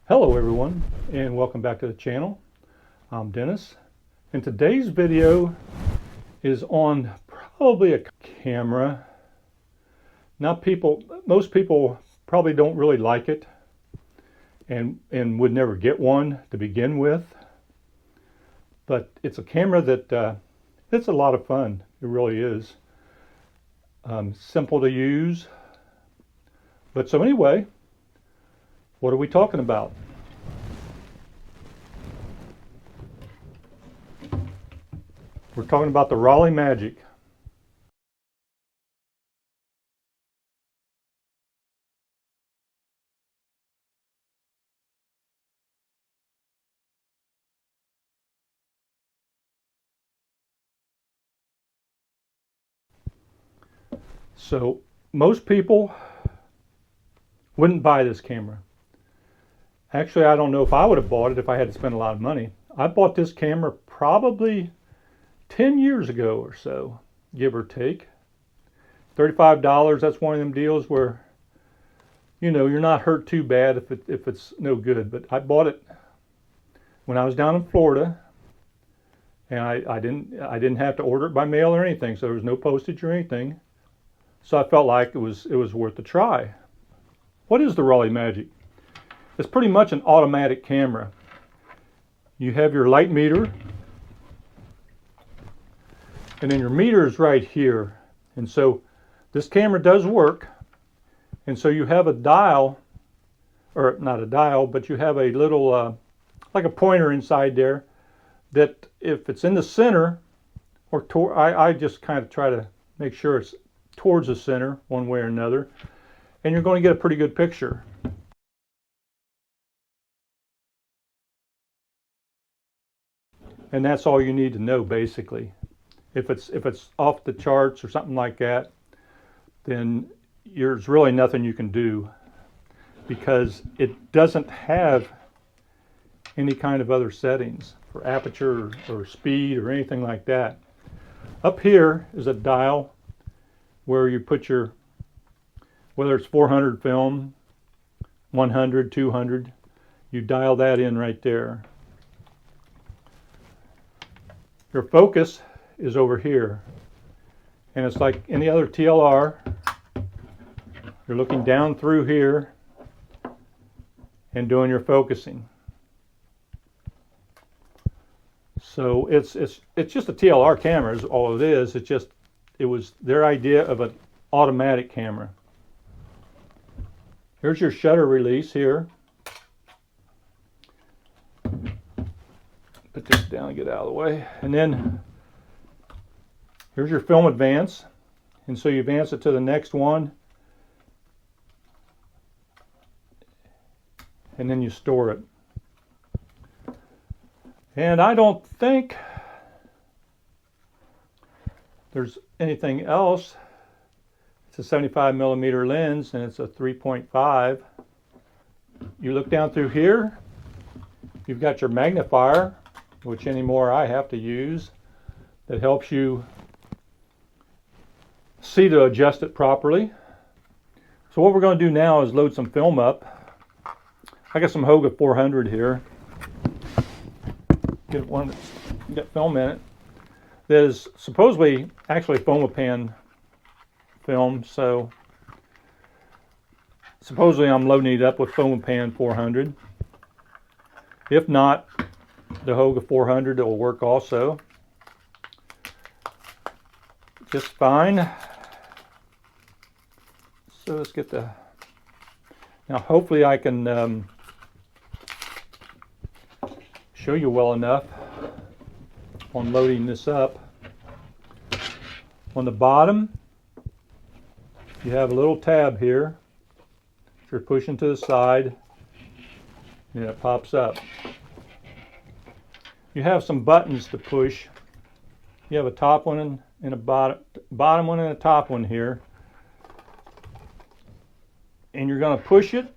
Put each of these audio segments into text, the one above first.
Hello everyone, and welcome back to the channel. I'm Dennis, and today's video is on probably a camera. Most people probably don't really like it and would never get one to begin with, but it's a camera that it's a lot of fun. It really is. Simple to use. But so anyway, what are we talking about? We're talking about the Rollie Magic. So most people wouldn't buy this camera. Actually, I don't know if I would have bought it if I had to spend a lot of money. I bought this camera probably 10 years ago or so, give or take. $35, that's one of them deals where, you know, you're not hurt too bad if it's no good. But I bought it when I was down in Florida, and I didn't have to order it by mail or anything, so there was no postage or anything. So I felt like it was worth a try. What is the Rollie Magic? It's pretty much an automatic camera. You have your light meter, and then your meter is right here. And so this camera does work. And so you have a dial, or not a dial, but you have a little, like a pointer inside there that if it's in the center, or I just kind of try to make sure it's towards the center one way or another, and you're going to get a pretty good picture. And that's all you need to know, basically. If it's off the charts or something like that, then there's really nothing you can do, because it doesn't have any kind of other settings for aperture or speed or anything like that. Up here is a dial where you put your, whether it's 400 film, 100, 200, you dial that in right there. Your focus is over here, and it's like any other TLR. You're looking down through here and doing your focusing. So it's just a TLR camera is all it is. It was their idea of an automatic camera. Here's your shutter release here. Put this down and get out of the way. And then here's your film advance. And so you advance it to the next one. And then you store it. And I don't think there's anything else. It's a 75mm lens, and it's a 3.5. You look down through here, you've got your magnifier, which anymore I have to use, that helps you see to adjust it properly. So what we're going to do now is load some film up. I got some Hoga 400 here. Get one that's got film in it. That is supposedly actually foam-a-pan film, so supposedly I'm loading it up with foam-a-pan 400. If not, the Hoga 400 will work also just fine. So let's get the, now hopefully I can show you well enough on loading this up. On the bottom, you have a little tab here. You're pushing to the side, and it pops up. You have some buttons to push. You have a top one and a bottom one and a top one here. And you're going to push it.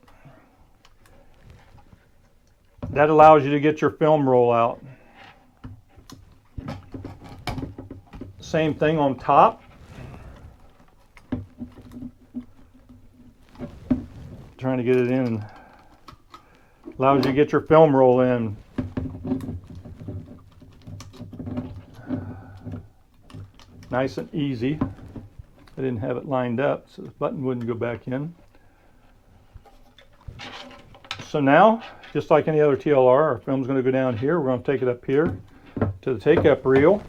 That allows you to get your film roll out. Same thing on top. Trying to get it in Allows you to get your film roll in. Nice and easy. I didn't have it lined up so the button wouldn't go back in. So now, just like any other TLR, our film's going to go down here. We're going to take it up here to the take-up reel.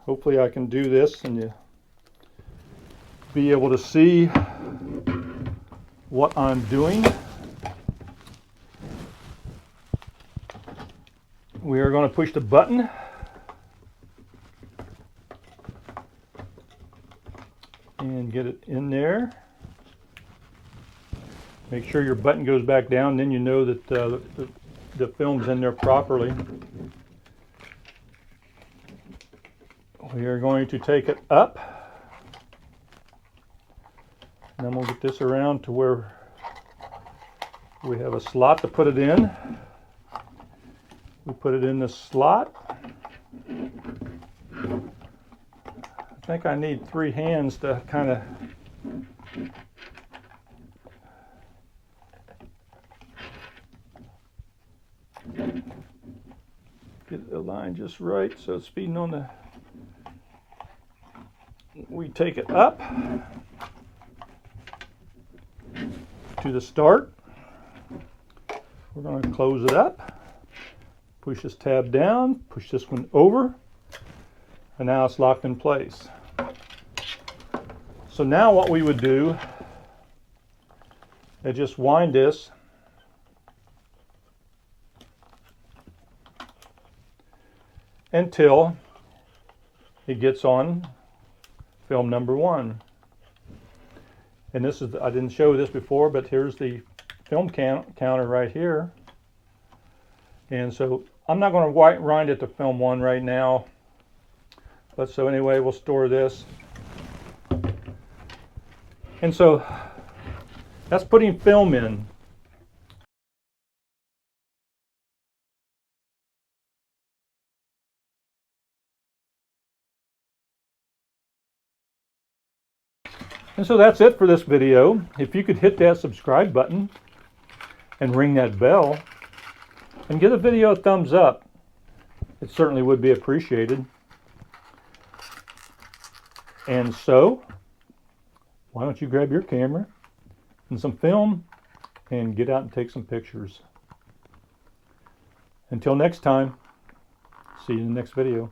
Hopefully I can do this and you be able to see what I'm doing. We are going to push the button and get it in there. Make sure your button goes back down, then you know that the film's in there properly. We are going to take it up, and then we'll get this around to where we have a slot to put it in. We put it in the slot. I think I need 3 hands to kind of get the line just right so it's feeding on the... We take it up to the start. We're going to close it up. Push this tab down, push this one over, and now it's locked in place. So now what we would do is just wind this until it gets on film number 1. And this is, I didn't show this before, but here's the film counter right here. And so I'm not going to wind it to film 1 right now. But so anyway, we'll store this. And so that's putting film in. And so that's it for this video. If you could hit that subscribe button and ring that bell and give the video a thumbs up, it certainly would be appreciated. And so, why don't you grab your camera and some film and get out and take some pictures. Until next time, see you in the next video.